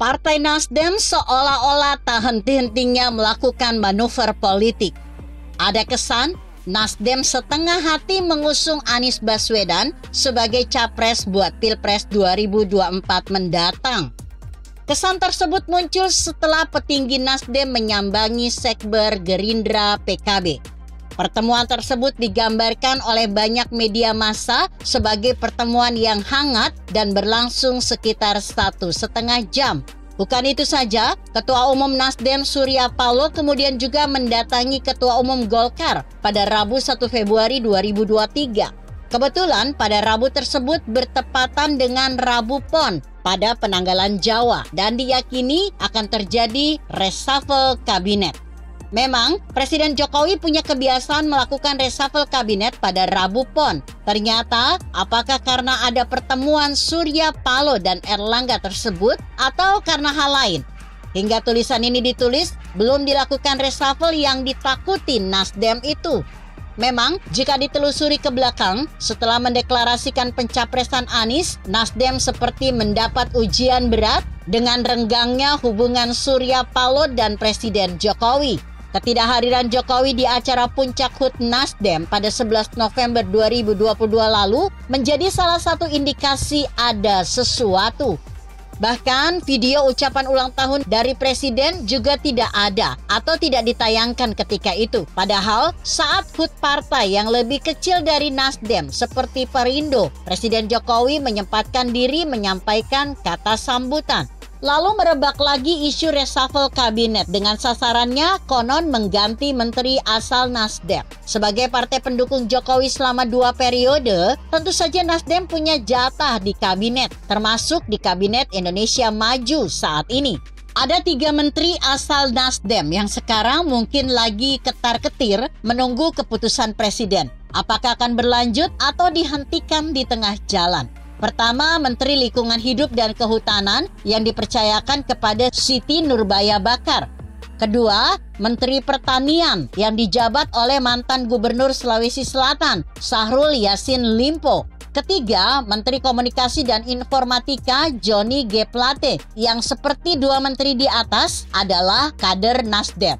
Partai Nasdem seolah-olah tak henti-hentinya melakukan manuver politik. Ada kesan Nasdem setengah hati mengusung Anies Baswedan sebagai capres buat Pilpres 2024 mendatang. Kesan tersebut muncul setelah petinggi Nasdem menyambangi Sekber Gerindra PKB. Pertemuan tersebut digambarkan oleh banyak media massa sebagai pertemuan yang hangat dan berlangsung sekitar 1,5 jam. Bukan itu saja, Ketua Umum Nasdem Surya Paloh kemudian juga mendatangi Ketua Umum Golkar pada Rabu 1 Februari 2023. Kebetulan pada Rabu tersebut bertepatan dengan Rabu Pon pada Penanggalan Jawa dan diyakini akan terjadi reshuffle kabinet. Memang, Presiden Jokowi punya kebiasaan melakukan reshuffle kabinet pada Rabu Pon. Ternyata, apakah karena ada pertemuan Surya Paloh dan Erlangga tersebut atau karena hal lain? Hingga tulisan ini ditulis, belum dilakukan reshuffle yang ditakuti Nasdem itu. Memang, jika ditelusuri ke belakang, setelah mendeklarasikan pencapresan Anies, Nasdem seperti mendapat ujian berat dengan renggangnya hubungan Surya Paloh dan Presiden Jokowi. Ketidakhadiran Jokowi di acara Puncak HUT Nasdem pada 11 November 2022 lalu menjadi salah satu indikasi ada sesuatu. Bahkan video ucapan ulang tahun dari Presiden juga tidak ada atau tidak ditayangkan ketika itu. Padahal saat HUT partai yang lebih kecil dari Nasdem seperti Perindo, Presiden Jokowi menyempatkan diri menyampaikan kata sambutan. Lalu merebak lagi isu reshuffle kabinet dengan sasarannya konon mengganti menteri asal Nasdem. Sebagai partai pendukung Jokowi selama 2 periode, tentu saja Nasdem punya jatah di kabinet, termasuk di Kabinet Indonesia Maju saat ini. Ada 3 menteri asal Nasdem yang sekarang mungkin lagi ketar-ketir menunggu keputusan Presiden. Apakah akan berlanjut atau dihentikan di tengah jalan? Pertama, Menteri Lingkungan Hidup dan Kehutanan yang dipercayakan kepada Siti Nurbaya Bakar. Kedua, Menteri Pertanian yang dijabat oleh mantan Gubernur Sulawesi Selatan, Syahrul Yassin Limpo. Ketiga, Menteri Komunikasi dan Informatika Johnny G. Plate yang seperti 2 menteri di atas adalah kader Nasdem.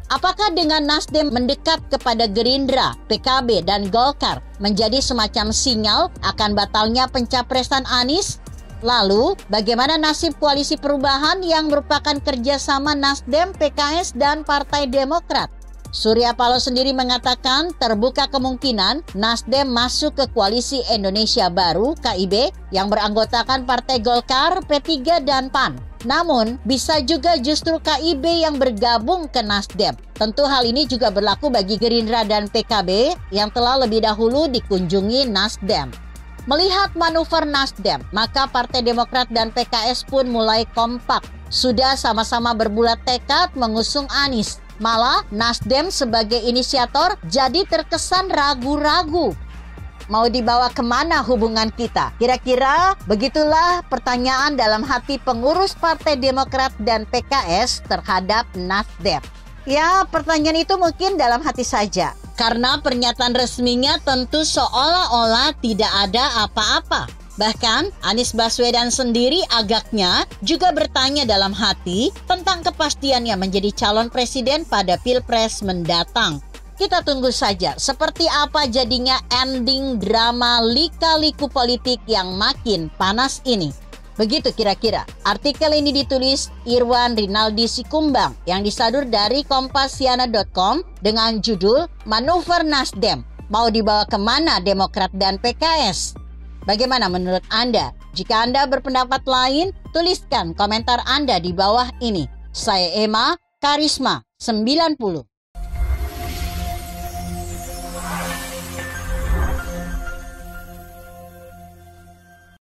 Apakah dengan Nasdem mendekat kepada Gerindra, PKB, dan Golkar menjadi semacam sinyal akan batalnya pencapresan Anies? Lalu, bagaimana nasib koalisi perubahan yang merupakan kerjasama Nasdem, PKS, dan Partai Demokrat? Surya Paloh sendiri mengatakan terbuka kemungkinan Nasdem masuk ke Koalisi Indonesia Baru (KIB) yang beranggotakan Partai Golkar, P3, dan PAN. Namun, bisa juga justru KIB yang bergabung ke Nasdem. Tentu hal ini juga berlaku bagi Gerindra dan PKB yang telah lebih dahulu dikunjungi Nasdem. Melihat manuver Nasdem, maka Partai Demokrat dan PKS pun mulai kompak. Sudah sama-sama berbulat tekad mengusung Anies. Malah Nasdem sebagai inisiator jadi terkesan ragu-ragu. Mau dibawa kemana hubungan kita? Kira-kira begitulah pertanyaan dalam hati pengurus Partai Demokrat dan PKS terhadap Nasdem. Ya, pertanyaan itu mungkin dalam hati saja. Karena pernyataan resminya tentu seolah-olah tidak ada apa-apa. Bahkan Anies Baswedan sendiri agaknya juga bertanya dalam hati tentang kepastiannya menjadi calon presiden pada Pilpres mendatang. Kita tunggu saja seperti apa jadinya ending drama lika-liku politik yang makin panas ini. Begitu kira-kira. Artikel ini ditulis Irwan Rinaldi Sikumbang yang disadur dari Kompasiana.com dengan judul Manuver Nasdem. Mau dibawa kemana Demokrat dan PKS? Bagaimana menurut Anda? Jika Anda berpendapat lain, tuliskan komentar Anda di bawah ini. Saya Emma, Karisma 90.